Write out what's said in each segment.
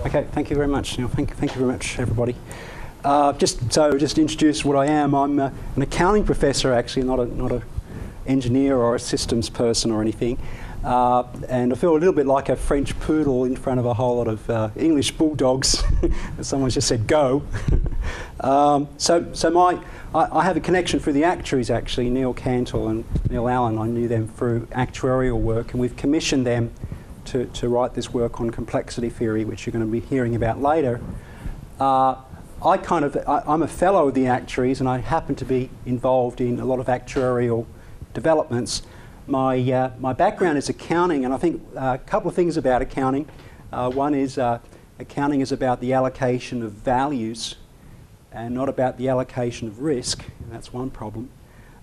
Okay, thank you very much. Thank you very much, everybody. Just to introduce what I am. I'm an accounting professor, actually, not a engineer or a systems person or anything. And I feel a little bit like a French poodle in front of a whole lot of English bulldogs. Someone just said go. I have a connection through the actuaries, actually. Neil Cantle and Neil Allen, I knew them through actuarial work, and we've commissioned them to write this work on complexity theory, which you're going to be hearing about later. I'm a fellow of the actuaries, and I happen to be involved in a lot of actuarial developments. My background is accounting, and I think a couple of things about accounting. One is accounting is about the allocation of values and not about the allocation of risk, and that's one problem.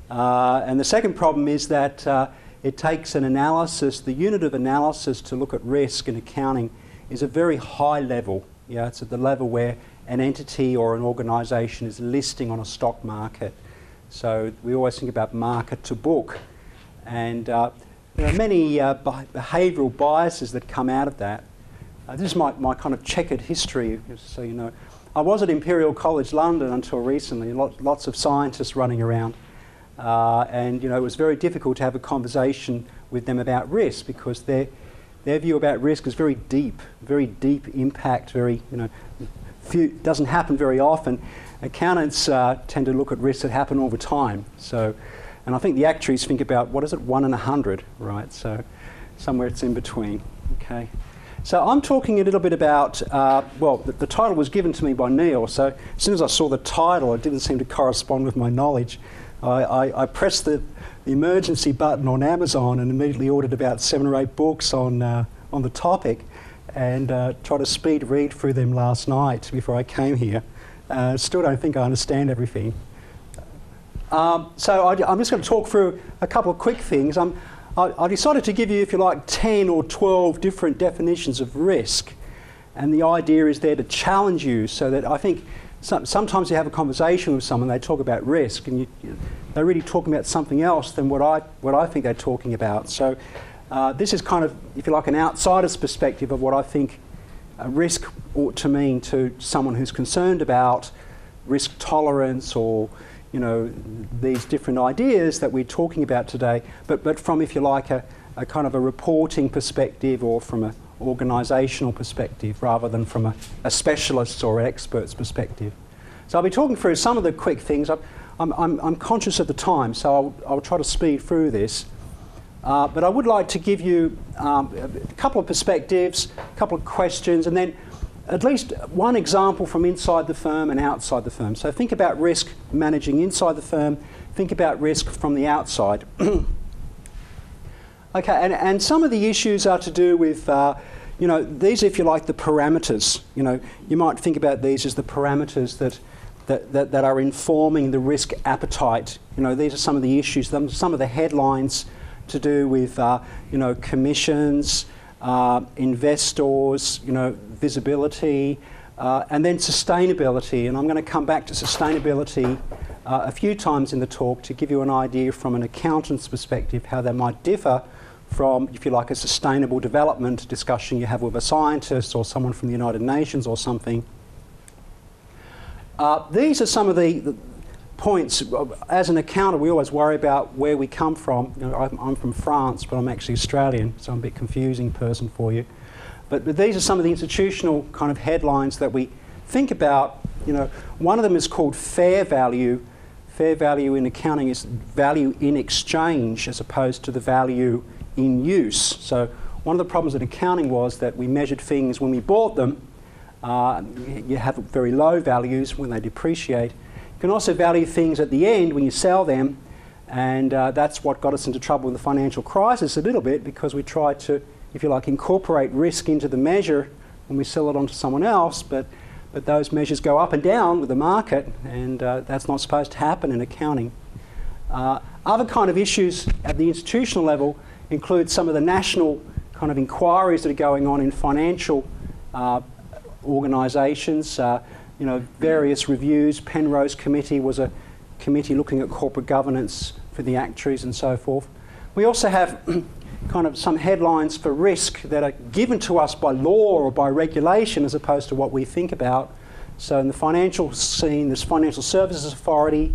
And the second problem is that it takes an analysis, the unit of analysis to look at risk in accounting is a very high level. Yeah, it's at the level where an entity or an organisation is listing on a stock market. So we always think about market to book. And there are many behavioural biases that come out of that. This is my kind of checkered history, so you know. I was at Imperial College London until recently, lots of scientists running around. And you know, it was very difficult to have a conversation with them about risk because their view about risk is very deep impact, doesn't happen very often. Accountants tend to look at risks that happen all the time. So, and I think the actuaries think about, what is it, 1 in 100, right? So somewhere it's in between, okay. So I'm talking a little bit about, the title was given to me by Neil, so as soon as I saw the title, it didn't seem to correspond with my knowledge. I pressed the emergency button on Amazon and immediately ordered about 7 or 8 books on the topic, and tried to speed read through them last night before I came here. Still don't think I understand everything. So I'm just going to talk through a couple of quick things. I decided to give you, if you like, 10 or 12 different definitions of risk, and the idea is there to challenge you, so that I think sometimes you have a conversation with someone, they talk about risk, and they're really talking about something else than what I think they're talking about. So this is kind of, if you like, an outsider's perspective of what I think risk ought to mean to someone who's concerned about risk tolerance, or you know, these different ideas that we're talking about today, but from, if you like, a kind of a reporting perspective, or from an organisational perspective, rather than from a specialist's or expert's perspective. So I'll be talking through some of the quick things. I'm conscious of the time, so I'll try to speed through this. But I would like to give you a couple of perspectives, a couple of questions, and then at least one example from inside the firm and outside the firm. So think about risk managing inside the firm, think about risk from the outside. Okay, and some of the issues are to do with, you know, these, if you like, the parameters. You know, you might think about these as the parameters that are informing the risk appetite. You know, these are some of the issues, some of the headlines to do with, you know, commissions, investors, you know, visibility, and then sustainability. And I'm going to come back to sustainability a few times in the talk to give you an idea from an accountant's perspective how that might differ from, if you like, a sustainable development discussion you have with a scientist or someone from the United Nations or something. These are some of the points. As an accountant, we always worry about where we come from. You know, I'm from France, but I'm actually Australian, so I'm a bit confusing person for you. But these are some of the institutional kind of headlines that we think about. You know, one of them is called fair value. Fair value in accounting is value in exchange as opposed to the value in use. So one of the problems in accounting was that we measured things when we bought them. You have very low values when they depreciate. You can also value things at the end when you sell them, and that's what got us into trouble in the financial crisis a little bit, because we tried to, if you like, incorporate risk into the measure when we sell it on to someone else, but those measures go up and down with the market, and that's not supposed to happen in accounting. Other kind of issues at the institutional level include some of the national kind of inquiries that are going on in financial organisations. You know, various reviews. Penrose Committee was a committee looking at corporate governance for the actuaries and so forth. We also have kind of some headlines for risk that are given to us by law or by regulation as opposed to what we think about. So in the financial scene, there's Financial Services Authority,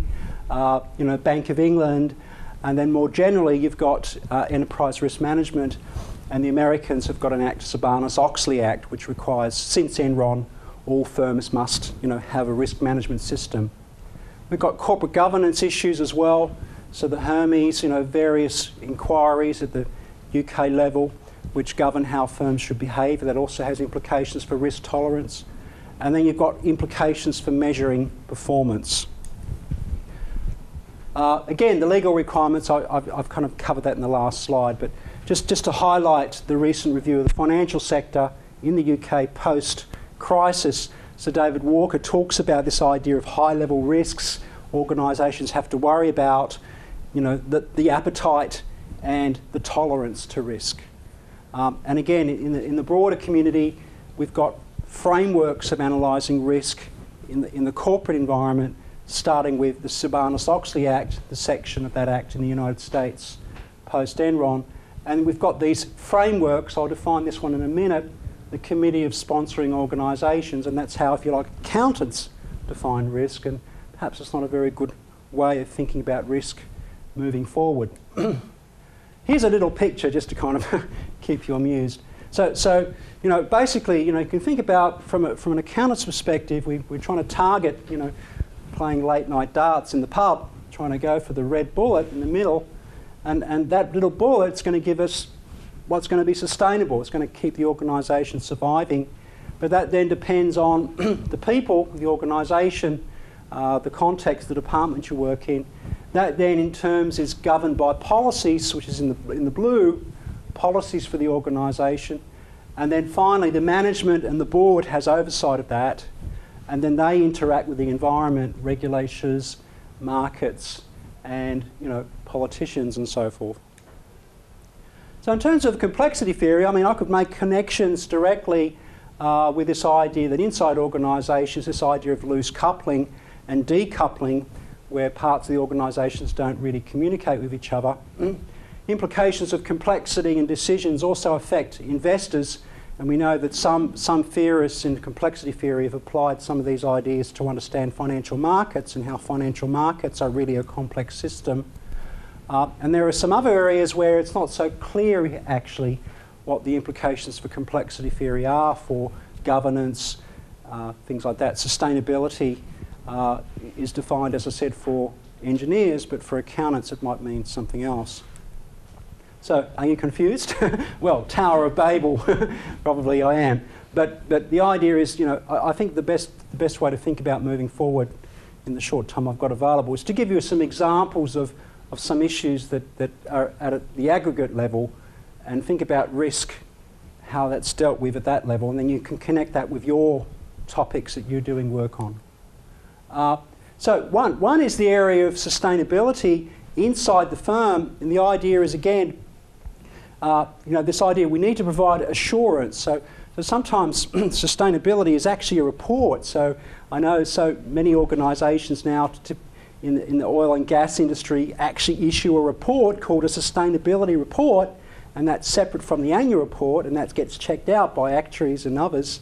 Bank of England, and then more generally you've got enterprise risk management, and the Americans have got an act, Sarbanes-Oxley Act, which requires, since Enron, all firms must have a risk management system. We've got corporate governance issues as well. So the Hermes, various inquiries at the UK level which govern how firms should behave. That also has implications for risk tolerance. And then you've got implications for measuring performance. Again, the legal requirements, I've kind of covered that in the last slide, but just to highlight the recent review of the financial sector in the UK post-crisis. So David Walker talks about this idea of high-level risks organisations have to worry about, the appetite and the tolerance to risk. And again, in the broader community, we've got frameworks of analysing risk in the corporate environment, starting with the Sarbanes-Oxley Act, the section of that act in the United States post-Enron. And we've got these frameworks, I'll define this one in a minute, the Committee of Sponsoring Organisations, and that's how, if you like, accountants define risk, and perhaps it's not a very good way of thinking about risk moving forward. Here's a little picture just to kind of keep you amused. So basically, you can think about from an accountant's perspective, we're trying to target, playing late night darts in the pub, trying to go for the red bullet in the middle, and that little bullet's going to give us what's going to be sustainable. It's going to keep the organisation surviving, but that then depends on the people, the organisation, the context, the department you work in. That then in terms is governed by policies, which is in the blue, policies for the organisation. And then finally the management and the board has oversight of that, and then they interact with the environment, regulators, markets, and politicians and so forth. So in terms of complexity theory, I could make connections directly with this idea that inside organisations, this idea of loose coupling and decoupling, where parts of the organisations don't really communicate with each other. Implications of complexity and decisions also affect investors, and we know that some theorists in complexity theory have applied some of these ideas to understand financial markets and how financial markets are really a complex system. And there are some other areas where it's not so clear actually what the implications for complexity theory are for governance, things like that. Sustainability is defined, as I said, for engineers, but for accountants it might mean something else. So, are you confused? Well, Tower of Babel, probably I am. But the idea is, I think the best way to think about moving forward in the short time I've got available is to give you some examples of some issues that are at the aggregate level, and think about risk, how that's dealt with at that level, and then you can connect that with your topics that you're doing work on. So one is the area of sustainability inside the firm, and the idea is, again, this idea we need to provide assurance. So sometimes sustainability is actually a report. So I know so many organisations now in the oil and gas industry actually issue a report called a sustainability report, and that's separate from the annual report, and that gets checked out by actuaries and others.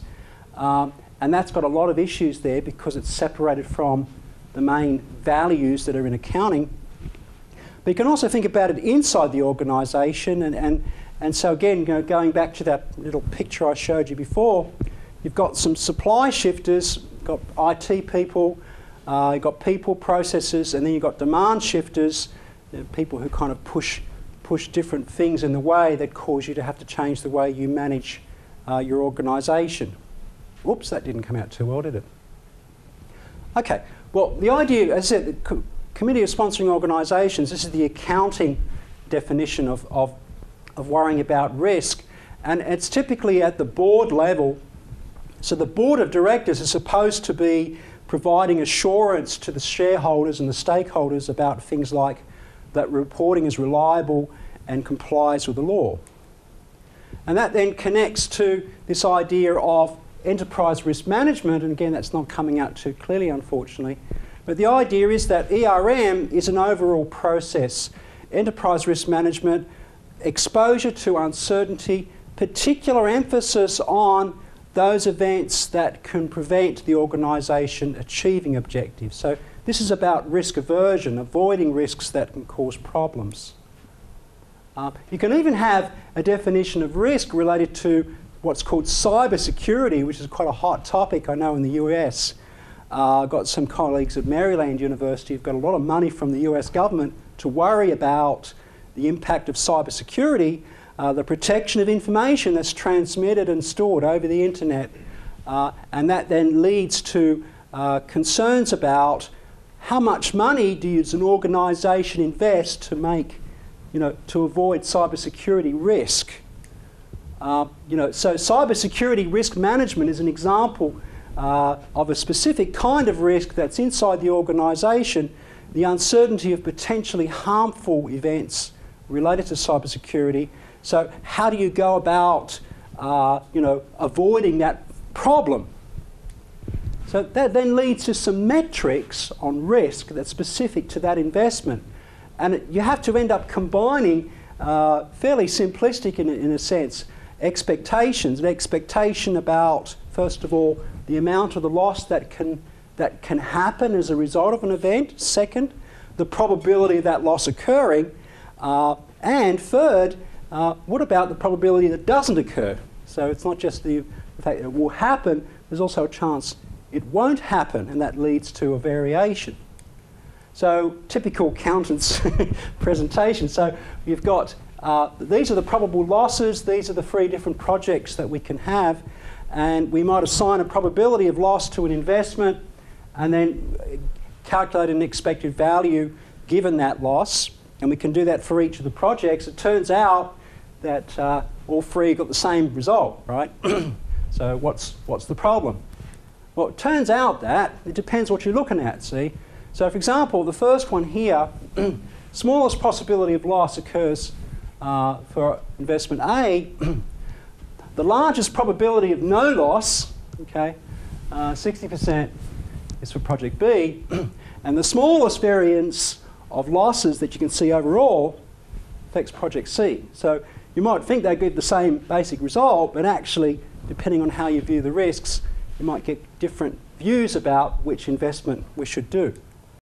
And that's got a lot of issues there because it's separated from the main values that are in accounting. But you can also think about it inside the organisation, and so again, going back to that little picture I showed you before, you've got some supply shifters, you've got IT people, you've got people, processes, and then you've got demand shifters, people who kind of push different things in the way that cause you to have to change the way you manage your organisation. Whoops, that didn't come out too well, did it? Okay, well, the idea, as I said, the Committee of Sponsoring Organisations, this is the accounting definition of worrying about risk, and it's typically at the board level. So the board of directors is supposed to be providing assurance to the shareholders and the stakeholders about things like that reporting is reliable and complies with the law. And that then connects to this idea of enterprise risk management, and again that's not coming out too clearly unfortunately, but the idea is that ERM is an overall process. Enterprise risk management exposure to uncertainty, particular emphasis on those events that can prevent the organisation achieving objectives. So this is about risk aversion, avoiding risks that can cause problems. You can even have a definition of risk related to what's called cyber security, which is quite a hot topic, I know, in the US. I've got some colleagues at Maryland University who've got a lot of money from the US government to worry about the impact of cyber security, the protection of information that's transmitted and stored over the internet. And that then leads to concerns about how much money does an organisation invest to make, to avoid cybersecurity risk. So cybersecurity risk management is an example of a specific kind of risk that's inside the organisation, the uncertainty of potentially harmful events related to cybersecurity. So how do you go about, avoiding that problem? So that then leads to some metrics on risk that's specific to that investment. And you have to end up combining, fairly simplistic in a sense, expectations. An expectation about, first of all, the amount of the loss that can happen as a result of an event. Second, the probability of that loss occurring. And third, what about the probability that doesn't occur? So it's not just the fact that it will happen, there's also a chance it won't happen, and that leads to a variation. So typical accountant's presentation. So you've got, these are the probable losses, these are the 3 different projects that we can have, and we might assign a probability of loss to an investment and then calculate an expected value given that loss. And we can do that for each of the projects. It turns out that all 3 got the same result, right? So what's the problem? Well, it turns out that it depends what you're looking at, see? So for example, the first one here, smallest possibility of loss occurs for investment A. The largest probability of no loss, okay, 60% is for project B. And the smallest variance of losses that you can see overall affects project C. So you might think they give the same basic result, but actually, depending on how you view the risks, you might get different views about which investment we should do.